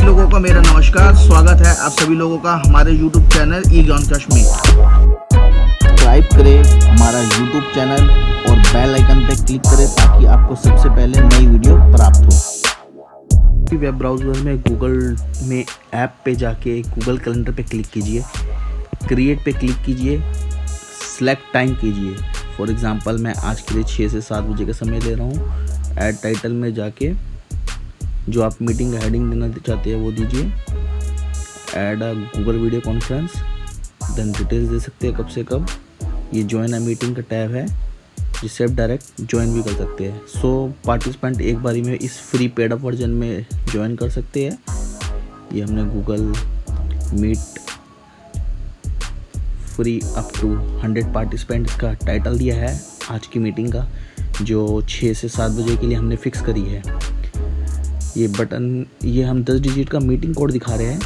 लोगों का मेरा नमस्कार। स्वागत है आप सभी लोगों का हमारे YouTube चैनल ई ज्ञान कश में। सब्सक्राइब करें हमारा YouTube चैनल और बेल आइकन पे क्लिक करें ताकि आपको सबसे पहले नई वीडियो प्राप्त हो। वेब ब्राउज़र में गूगल में ऐप पे जाके गूगल कैलेंडर पे क्लिक कीजिए, क्रिएट पे क्लिक कीजिए, सेलेक्ट टाइम कीजिए। फॉर एग्ज़ाम्पल मैं आज के लिए 6 से 7 बजे का समय ले रहा हूँ। ऐड टाइटल में जाके जो आप मीटिंग का हेडिंग देना चाहते हैं वो दीजिए। Add a Google video conference, then details दे सकते हैं कब से कब। ये ज्वाइन अ मीटिंग का टैब है जिससे आप डायरेक्ट ज्वाइन भी कर सकते हैं। 100 पार्टिसिपेंट एक बारी में इस फ्री पेड अप वर्जन में ज्वाइन कर सकते हैं। ये हमने Google Meet free up to 100 participant का टाइटल दिया है आज की मीटिंग का, जो 6 से 7 बजे के लिए हमने फिक्स करी है। ये बटन, ये हम 10 डिजिट का मीटिंग कोड दिखा रहे हैं।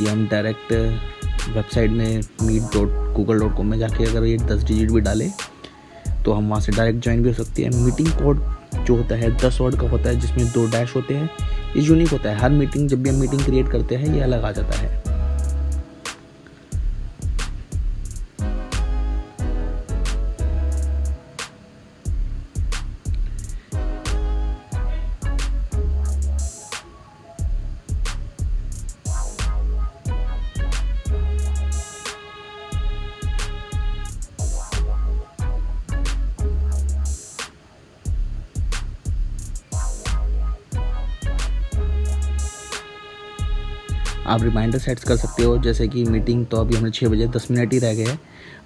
ये हम डायरेक्ट वेबसाइट में meet.google.com में जाके अगर ये 10 डिजिट भी डालें तो हम वहाँ से डायरेक्ट ज्वाइन भी हो सकते हैं। मीटिंग कोड जो होता है 10 वर्ड का होता है जिसमें 2 डैश होते हैं। ये यूनिक होता है, हर मीटिंग जब भी हम मीटिंग क्रिएट करते हैं ये अलग आ जाता है। आप रिमाइंडर सेट्स कर सकते हो, जैसे कि मीटिंग तो अभी हमने 6 बजे 10 मिनट ही रह गए हैं,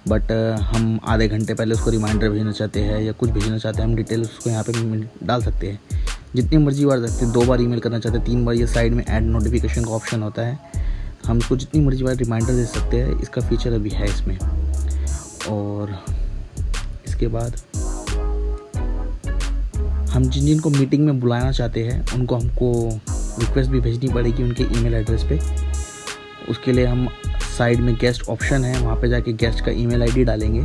बट हम आधे घंटे पहले उसको रिमाइंडर भेजना चाहते हैं या कुछ भेजना चाहते हैं, हम डिटेल उसको यहाँ पे डाल सकते हैं। जितनी मर्जी बार सकते हैं, 2 बार ईमेल करना चाहते हैं, 3 बार। ये साइड में ऐड नोटिफिकेशन का ऑप्शन होता है, हम उसको जितनी मर्जी बार रिमाइंडर दे सकते हैं। इसका फीचर अभी है इसमें। और इसके बाद हम जिन को मीटिंग में बुलाना चाहते हैं उनको हमको रिक्वेस्ट भी भेजनी पड़ेगी उनके ईमेल एड्रेस पे। उसके लिए हम साइड में गेस्ट ऑप्शन है, वहाँ पे जाके गेस्ट का ईमेल आईडी डालेंगे।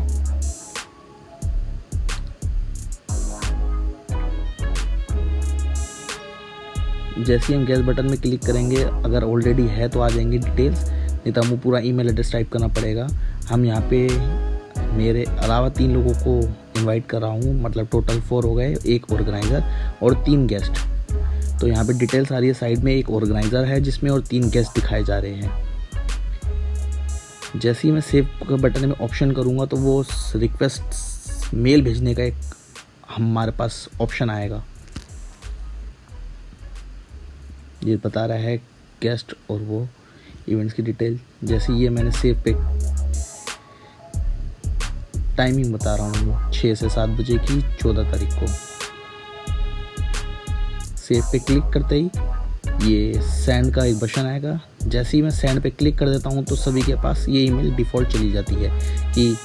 जैसे ही हम गेस्ट बटन में क्लिक करेंगे, अगर ऑलरेडी है तो आ जाएंगे डिटेल्स, नहीं तो हमको पूरा ईमेल एड्रेस टाइप करना पड़ेगा। हम यहाँ पे मेरे अलावा 3 लोगों को इनवाइट कर रहा हूँ, मतलब टोटल 4 हो गए, 1 ऑर्गेनाइज़र और 3 गेस्ट। तो यहाँ पे डिटेल्स आ रही है, साइड में 1 ऑर्गेनाइज़र है जिसमें और 3 गेस्ट दिखाए जा रहे हैं। जैसे ही मैं सेव का बटन में ऑप्शन करूँगा तो वो रिक्वेस्ट मेल भेजने का एक हमारे पास ऑप्शन आएगा। ये बता रहा है गेस्ट और वो इवेंट्स की डिटेल। जैसे ये मैंने सेव पे टाइमिंग बता रहा हूँ 6 से 7 बजे की 14 तारीख को। सेव पे क्लिक करते ही ये सेंड का एक बटन आएगा। जैसे ही मैं सेंड पे क्लिक कर देता हूँ तो सभी के पास ये ईमेल डिफ़ॉल्ट चली जाती है कि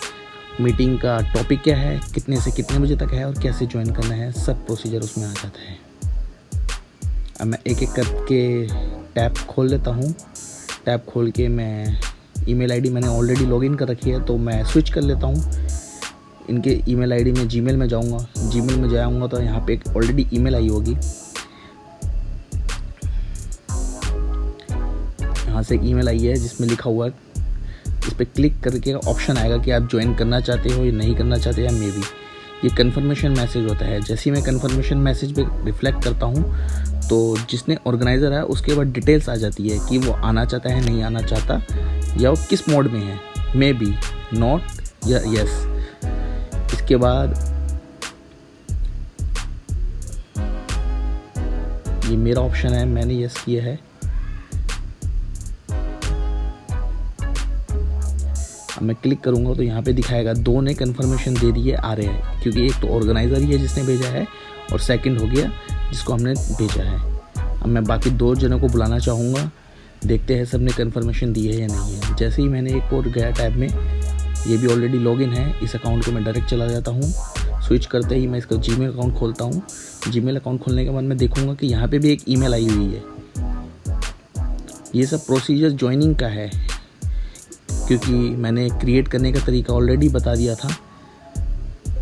मीटिंग का टॉपिक क्या है, कितने से कितने बजे तक है और कैसे ज्वाइन करना है, सब प्रोसीजर उसमें आ जाता है। अब मैं एक एक करके टैब खोल लेता हूँ। टैब खोल के मैं ईमेल आईडी मैंने ऑलरेडी लॉगिन कर रखी है तो मैं स्विच कर लेता हूँ। इनके ईमेल आईडी में जीमेल में जाऊँगा। जीमेल में जाऊँगा तो यहाँ पे एक ऑलरेडी ईमेल आई होगी। यहाँ से एक ईमेल आई है जिसमें लिखा हुआ है, इस पर क्लिक करके ऑप्शन आएगा कि आप ज्वाइन करना चाहते हो या नहीं करना चाहते या मे बी। ये कन्फर्मेशन मैसेज होता है। जैसे ही मैं कन्फर्मेशन मैसेज पे रिफ्लेक्ट करता हूँ तो जिसने ऑर्गेनाइज़र है उसके बाद डिटेल्स आ जाती है कि वो आना चाहता है, नहीं आना चाहता, या वो किस मोड में है, मे बी, नॉट या यस। इसके बाद ये मेरा ऑप्शन है, मैंने यस किया है। अब मैं क्लिक करूँगा तो यहाँ पे दिखाएगा 2 ने कन्फर्मेशन दे दी है, आ रहे हैं, क्योंकि एक तो ऑर्गेनाइज़र ही है जिसने भेजा है और सेकंड हो गया जिसको हमने भेजा है। अब मैं बाकी 2 जनों को बुलाना चाहूँगा, देखते हैं सबने कन्फर्मेशन दी है या नहीं है। जैसे ही मैंने एक और गया टैब में, ये भी ऑलरेडी लॉगिन है, इस अकाउंट को मैं डायरेक्ट चला जाता हूँ। स्विच करते ही मैं इसका जीमेल अकाउंट खोलता हूँ। जीमेल अकाउंट खोलने के बाद मैं देखूँगा कि यहाँ पे भी एक ईमेल आई हुई है। ये सब प्रोसीजर ज्वाइनिंग का है, क्योंकि मैंने क्रिएट करने का तरीका ऑलरेडी बता दिया था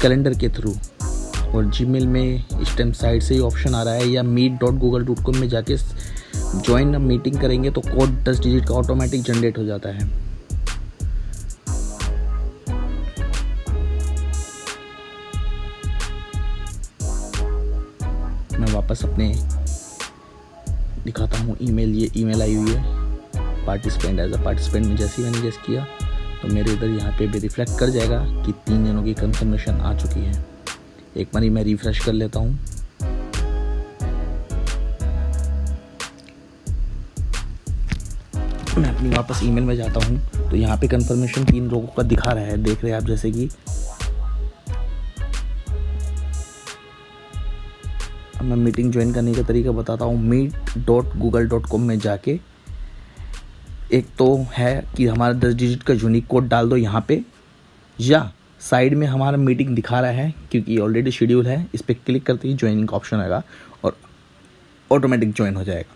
कैलेंडर के थ्रू। और जीमेल में इस टाइम साइड से ही ऑप्शन आ रहा है, या meet.google.com में जाके ज्वाइन मीटिंग करेंगे तो कोड 10 डिजिट का ऑटोमेटिक जनरेट हो जाता है। मैं वापस अपने दिखाता हूँ ईमेल। ये ईमेल आई हुई है पार्टिसिपेंट एज अ पार्टिसिपेंट में। जैसे ही मैंने गेस किया तो मेरे इधर यहाँ पे भी रिफ्लेक्ट कर जाएगा कि 3 जनों की कंफर्मेशन आ चुकी है। एक बार मैं रिफ्रेश कर लेता हूँ। मैं अपनी वापस ईमेल में जाता हूँ तो यहाँ पे कंफर्मेशन 3 लोगों का दिखा रहा है, देख रहे हैं आप। जैसे कि अब मैं मीटिंग ज्वाइन करने का तरीका बताता हूँ। meet.google.com में जाके एक तो है कि हमारा 10 डिजिट का यूनिक कोड डाल दो यहाँ पे, या साइड में हमारा मीटिंग दिखा रहा है क्योंकि ये ऑलरेडी शेड्यूल है। इस पर क्लिक करते ही ज्वाइनिंग का ऑप्शन आएगा और ऑटोमेटिक ज्वाइन हो जाएगा।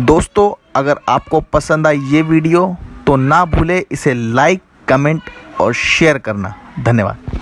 दोस्तों, अगर आपको पसंद आई ये वीडियो तो ना भूले इसे लाइक, कमेंट और शेयर करना। धन्यवाद।